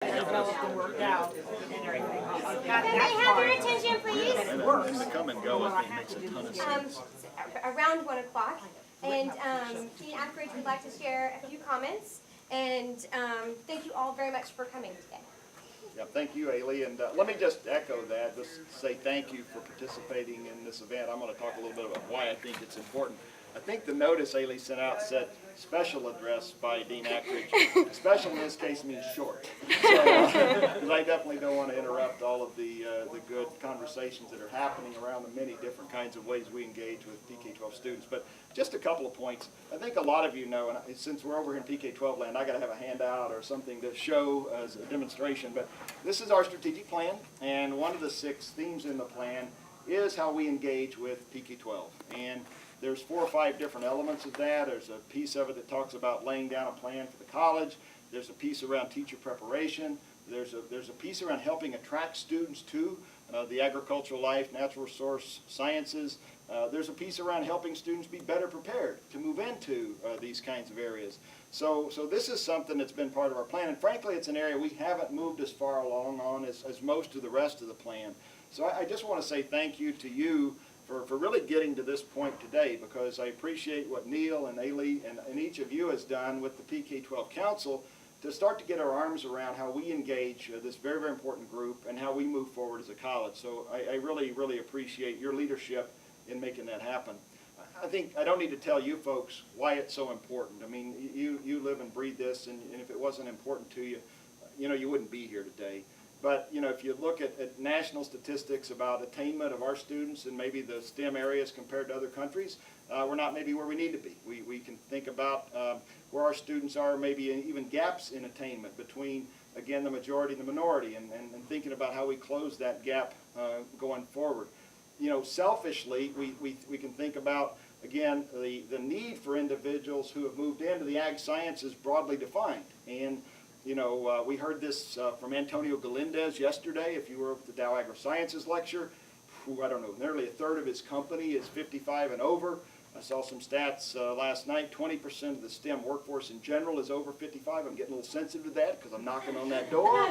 developed and worked out and everything. Can I have your attention, please? And the come and go, I think, makes a ton of sense. Around 1 o'clock, and Dean Ackridge would like to share a few comments, and thank you all very much for coming today. Yeah, thank you, Ailey, and let me just echo that, just say thank you for participating in this event. I'm going to talk a little bit about why I think it's important. I think the notice Ailey sent out said special address by Dean Ackridge. Special in this case means short. So, I definitely don't want to interrupt all of the good conversations that are happening around the many different kinds of ways we engage with PK12 students. But just a couple of points. I think a lot of you know, and since we're over here in PK12 land, I got to have a handout or something to show as a demonstration. But this is our strategic plan, and one of the 6 themes in the plan is how we engage with PK12. And there's 4 or 5 different elements of that. There's a piece of it that talks about laying down a plan for the college. There's a piece around teacher preparation. There's a piece around helping attract students to the agricultural life, natural resource sciences. There's a piece around helping students be better prepared to move into these kinds of areas. So this is something that's been part of our plan, and frankly it's an area we haven't moved as far along on as most of the rest of the plan. So I just want to say thank you to you for really getting to this point today, because I appreciate what Neil and Ailey and each of you has done with the PK12 Council to start to get our arms around how we engage this very, very important group and how we move forward as a college. So I really, really appreciate your leadership in making that happen. I think I don't need to tell you folks why it's so important. I mean, you live and breathe this, and if it wasn't important to you, you wouldn't be here today. But, if you look at national statistics about attainment of our students in maybe the STEM areas compared to other countries, we're not maybe where we need to be. We can think about where our students are, maybe even gaps in attainment between, again, the majority and the minority, and thinking about how we close that gap going forward. Selfishly, we can think about, again, the need for individuals who have moved into the ag sciences broadly defined. And we heard this from Antonio Galindez yesterday. If you were at the Dow Agri-Sciences lecture, I don't know, nearly a third of his company is 55 and over. I saw some stats last night. 20% of the STEM workforce in general is over 55. I'm getting a little sensitive to that because I'm knocking on that door.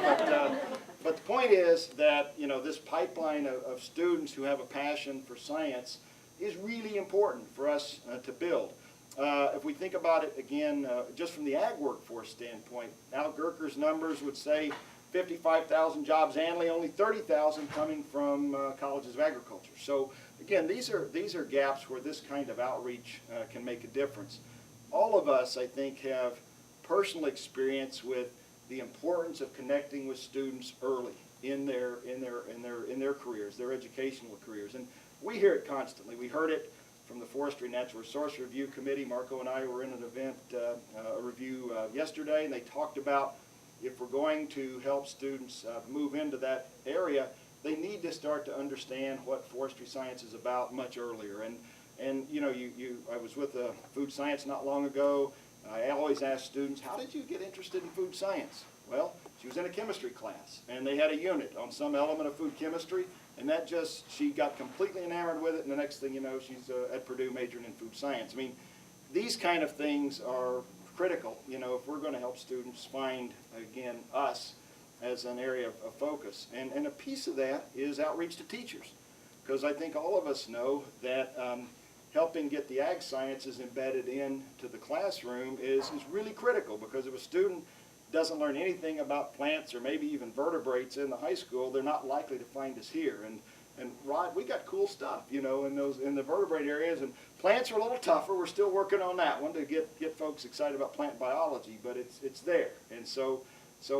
But the point is that this pipeline of students who have a passion for science is really important for us to build. If we think about it again, just from the ag workforce standpoint, Al Gerker's numbers would say 55,000 jobs annually, only 30,000 coming from colleges of agriculture. So again, these are gaps where this kind of outreach can make a difference. All of us, I think, have personal experience with the importance of connecting with students early in their careers, their educational careers, and we hear it constantly. We heard it from the Forestry Natural Resource Review Committee. Marco and I were in an event, a review yesterday, and they talked about if we're going to help students move into that area, they need to start to understand what forestry science is about much earlier. And I was with food science not long ago. I always ask students, how did you get interested in food science? Well, she was in a chemistry class, and they had a unit on some element of food chemistry, and she got completely enamored with it, and the next thing you know, she's at Purdue majoring in food science. I mean, these kind of things are critical, if we're going to help students find, again, us as an area of focus. And a piece of that is outreach to teachers, because I think all of us know that helping get the ag sciences embedded into the classroom is really critical, because if a student doesn't learn anything about plants or maybe even vertebrates in the high school, they're not likely to find us here. And Rod, we got cool stuff, in the vertebrate areas, and plants are a little tougher. We're still working on that one to get folks excited about plant biology, but it's there. And so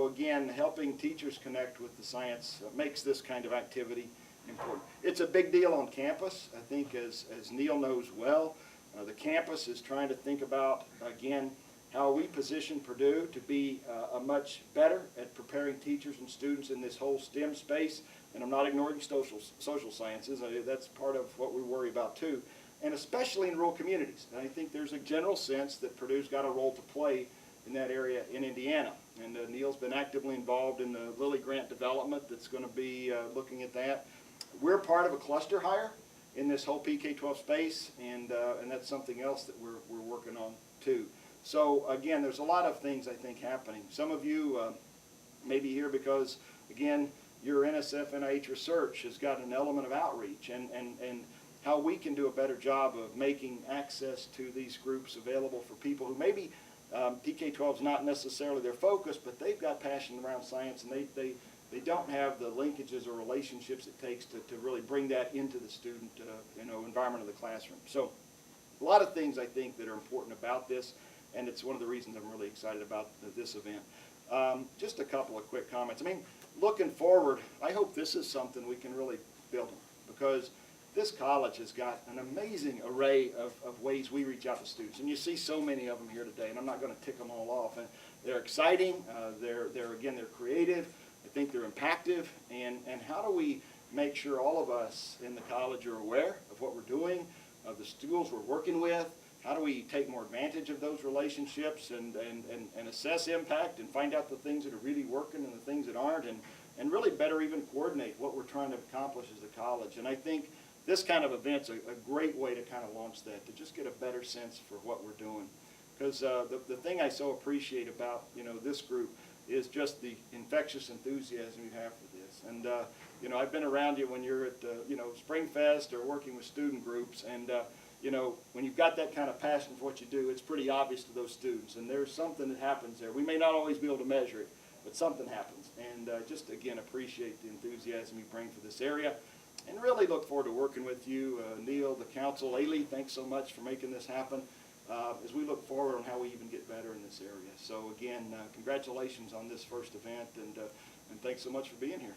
again, helping teachers connect with the science makes this kind of activity important. It's a big deal on campus. I think as Neil knows well, the campus is trying to think about, again, how we position Purdue to be a much better at preparing teachers and students in this whole STEM space. And I'm not ignoring social sciences. That's part of what we worry about too, and especially in rural communities. And I think there's a general sense that Purdue's got a role to play in that area in Indiana. And Neil's been actively involved in the Lilly Grant development that's going to be looking at that. We're part of a cluster hire in this whole PK12 space, and that's something else that we're working on too. So again, there's a lot of things I think happening. Some of you maybe here because, again, your NSF NIH research has got an element of outreach and how we can do a better job of making access to these groups available for people who maybe PK12 is not necessarily their focus, but they've got passion around science, and they don't have the linkages or relationships it takes to really bring that into the student environment of the classroom. So a lot of things I think that are important about this, and it's one of the reasons I'm really excited about this event. Just a couple of quick comments. I mean, looking forward, I hope this is something we can really build on, because this college has got an amazing array of ways we reach out to students, and you see so many of them here today, and I'm not going to tick them all off. And they're exciting, they're creative, I think they're impactful, and how do we make sure all of us in the college are aware of what we're doing, of the schools we're working with? How do we take more advantage of those relationships and assess impact and find out the things that are really working and the things that aren't, and really better even coordinate what we're trying to accomplish as a college? And I think this kind of event's a great way to kind of launch that, to just get a better sense for what we're doing. Because the thing I so appreciate about this group is just the infectious enthusiasm you have for this. And I've been around you when you're at Spring Fest or working with student groups, and when you've got that kind of passion for what you do, it's pretty obvious to those students, and there's something that happens there. We may not always be able to measure it, but something happens. And just again appreciate the enthusiasm you bring for this area, and really look forward to working with you, Neil, the council. Ailey, thanks so much for making this happen, as we look forward on how we even get better in this area. So again, congratulations on this first event, and thanks so much for being here.